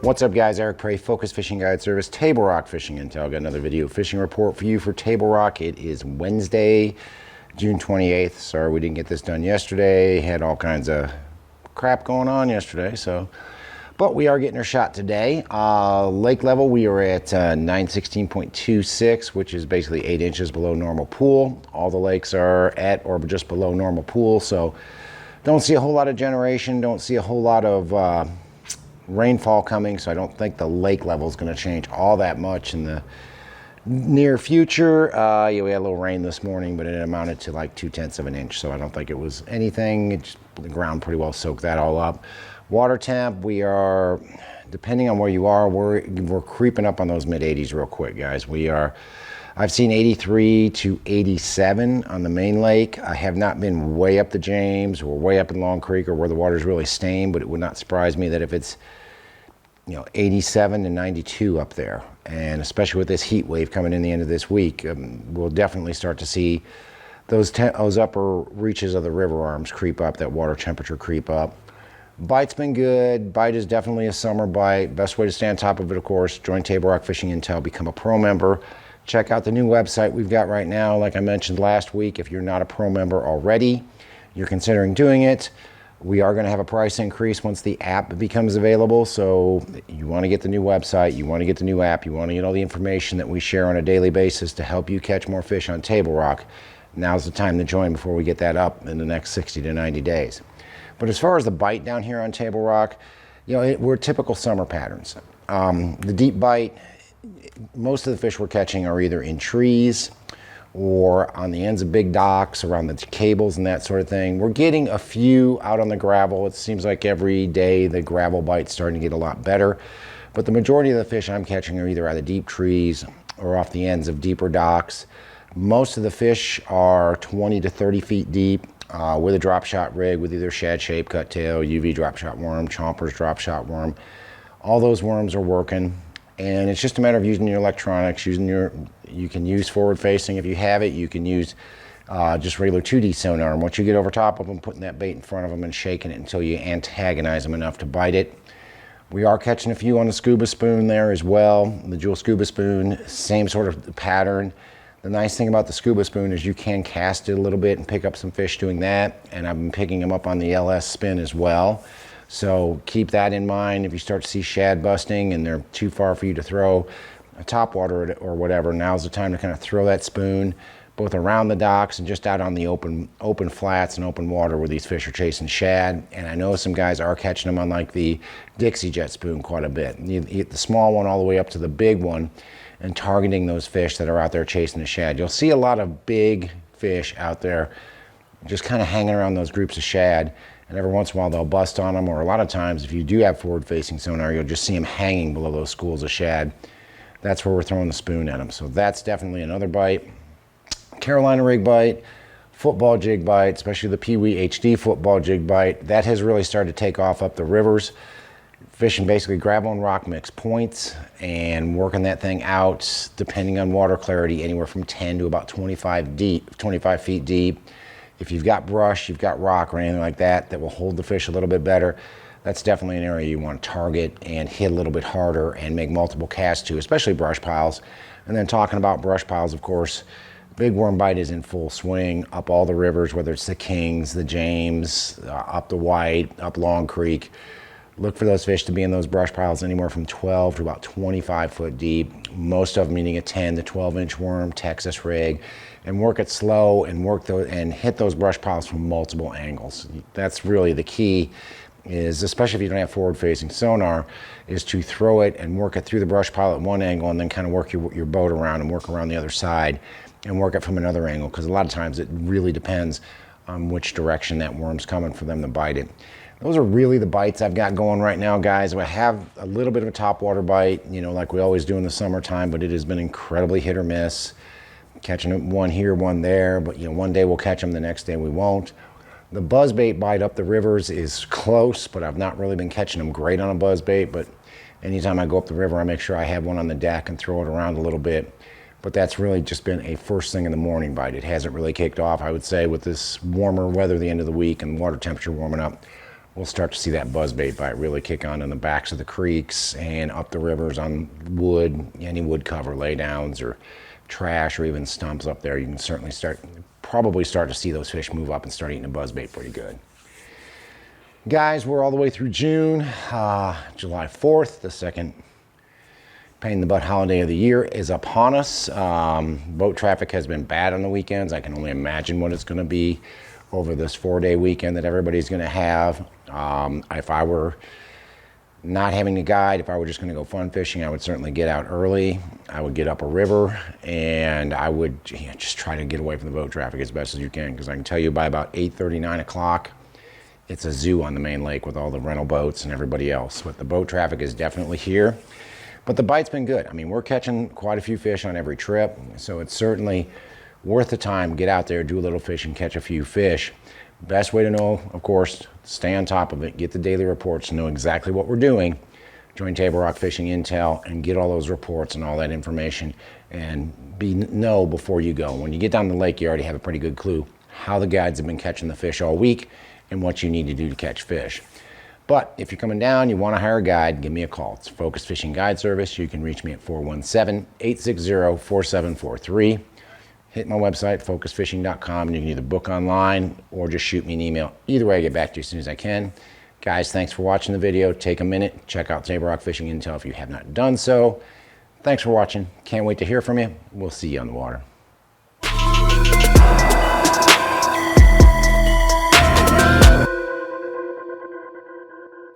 What's up, guys? Eric Prey, Focus Fishing Guide Service, Table Rock Fishing Intel. Got another video fishing report for you for Table Rock. It is Wednesday, June 28th. Sorry we didn't get this done yesterday. Had all kinds of crap going on yesterday, but we are getting our shot today. Lake level, we are at 916.26, which is basically 8 inches below normal pool. All the lakes are at or just below normal pool, so don't see a whole lot of generation, don't see a whole lot of rainfall coming, so I don't think the lake level is going to change all that much in the near future. Yeah, we had a little rain this morning, but it amounted to like 2/10 of an inch, so I don't think it was anything. The ground pretty well soaked that all up. Water temp, we are, depending on where you are, we're creeping up on those mid 80s real quick, guys. I've seen 83 to 87 on the main lake. I have not been way up the James or way up in Long Creek or where the water's really stained, but it would not surprise me that if it's 87 to 92 up there, and especially with this heat wave coming in the end of this week, we'll definitely start to see those upper reaches of the river arms creep up, that water temperature creep up. Bite's been good. Bite is definitely a summer bite. Best way to stay on top of it, of course, join Table Rock Fishing Intel, become a pro member. Check out the new website we've got right now. Like I mentioned last week, if you're not a pro member already, you're considering doing it, we are going to have a price increase once the app becomes available. So you want to get the new website, you want to get the new app, you want to get all the information that we share on a daily basis to help you catch more fish on Table Rock. Now's the time to join before we get that up in the next 60 to 90 days. But as far as the bite down here on Table Rock, we're typical summer patterns. The deep bite, most of the fish we're catching are either in trees or on the ends of big docks, around the cables and that sort of thing. We're getting a few out on the gravel. It seems like every day the gravel bite's starting to get a lot better. But the majority of the fish I'm catching are either out of deep trees or off the ends of deeper docks. Most of the fish are 20 to 30 feet deep with a drop shot rig with either shad shape, cut tail, UV drop shot worm, chompers drop shot worm. All those worms are working. And it's just a matter of using your electronics, you can use forward facing if you have it, you can use just regular 2D sonar. And once you get over top of them, putting that bait in front of them and shaking it until you antagonize them enough to bite it. We are catching a few on the scuba spoon there as well. The Jewel scuba spoon, same sort of pattern. The nice thing about the scuba spoon is you can cast it a little bit and pick up some fish doing that. And I've been picking them up on the LS spin as well. So keep that in mind. If you start to see shad busting and they're too far for you to throw a topwater or whatever, now's the time to kind of throw that spoon both around the docks and just out on the open flats and open water where these fish are chasing shad. And I know some guys are catching them on like the Dixie Jet spoon quite a bit. You get the small one all the way up to the big one and targeting those fish that are out there chasing the shad. You'll see a lot of big fish out there just kind of hanging around those groups of shad. And every once in a while they'll bust on them, or a lot of times if you do have forward-facing sonar, you'll just see them hanging below those schools of shad. That's where we're throwing the spoon at them. So that's definitely another bite. Carolina rig bite, football jig bite, especially the Pee Wee HD football jig bite. That has really started to take off up the rivers. Fishing basically gravel and rock mix points and working that thing out, depending on water clarity, anywhere from 10 to about 25 feet deep. If you've got brush, you've got rock or anything like that that will hold the fish a little bit better, that's definitely an area you want to target and hit a little bit harder and make multiple casts to, especially brush piles. And then talking about brush piles, of course, big worm bite is in full swing up all the rivers, whether it's the Kings, the James, up the White, up Long Creek. Look for those fish to be in those brush piles anywhere from 12 to about 25 foot deep. Most of them eating a 10 to 12 inch worm, Texas rig, and work it slow and hit those brush piles from multiple angles. That's really the key, is especially if you don't have forward facing sonar, is to throw it and work it through the brush pile at one angle and then kind of work your boat around and work around the other side and work it from another angle, because a lot of times it really depends on which direction that worm's coming for them to bite it. Those are really the bites I've got going right now, guys. I have a little bit of a topwater bite, like we always do in the summertime, but it has been incredibly hit or miss. Catching one here, one there, but one day we'll catch them, the next day we won't. The buzzbait bite up the rivers is close, but I've not really been catching them great on a buzzbait. But anytime I go up the river, I make sure I have one on the deck and throw it around a little bit. But that's really just been a first thing in the morning bite. It hasn't really kicked off, I would say, with this warmer weather the end of the week and water temperature warming up. we'll start to see that buzzbait bite really kick on in the backs of the creeks and up the rivers on wood, any wood cover laydowns or trash or even stumps up there. You can certainly probably start to see those fish move up and start eating a buzzbait pretty good. Guys, we're all the way through June. July 4th, the second pain in the butt holiday of the year, is upon us. Boat traffic has been bad on the weekends. I can only imagine what it's going to be over this 4-day weekend that everybody's going to have. If I were not having a guide, if I were just going to go fun fishing, I would certainly get out early. I would get up a river and I would just try to get away from the boat traffic as best as you can, because I can tell you by about 8:30, 9 o'clock, it's a zoo on the main lake with all the rental boats and everybody else. But the boat traffic is definitely here. But the bite's been good. I mean, we're catching quite a few fish on every trip, so it's certainly worth the time. Get out there, do a little fishing, catch a few fish. Best way to know, of course, stay on top of it, get the daily reports, know exactly what we're doing. Join Table Rock Fishing Intel and get all those reports and all that information, and know before you go. When you get down the lake, you already have a pretty good clue how the guides have been catching the fish all week and what you need to do to catch fish. But if you're coming down, you want to hire a guide, give me a call. It's Focus Fishing Guide Service. You can reach me at 417-860-4743. Hit my website, focusfishing.com, and you can either book online or just shoot me an email. Either way, I get back to you as soon as I can. Guys, thanks for watching the video. Take a minute, check out Table Rock Fishing Intel if you have not done so. Thanks for watching. Can't wait to hear from you. We'll see you on the water.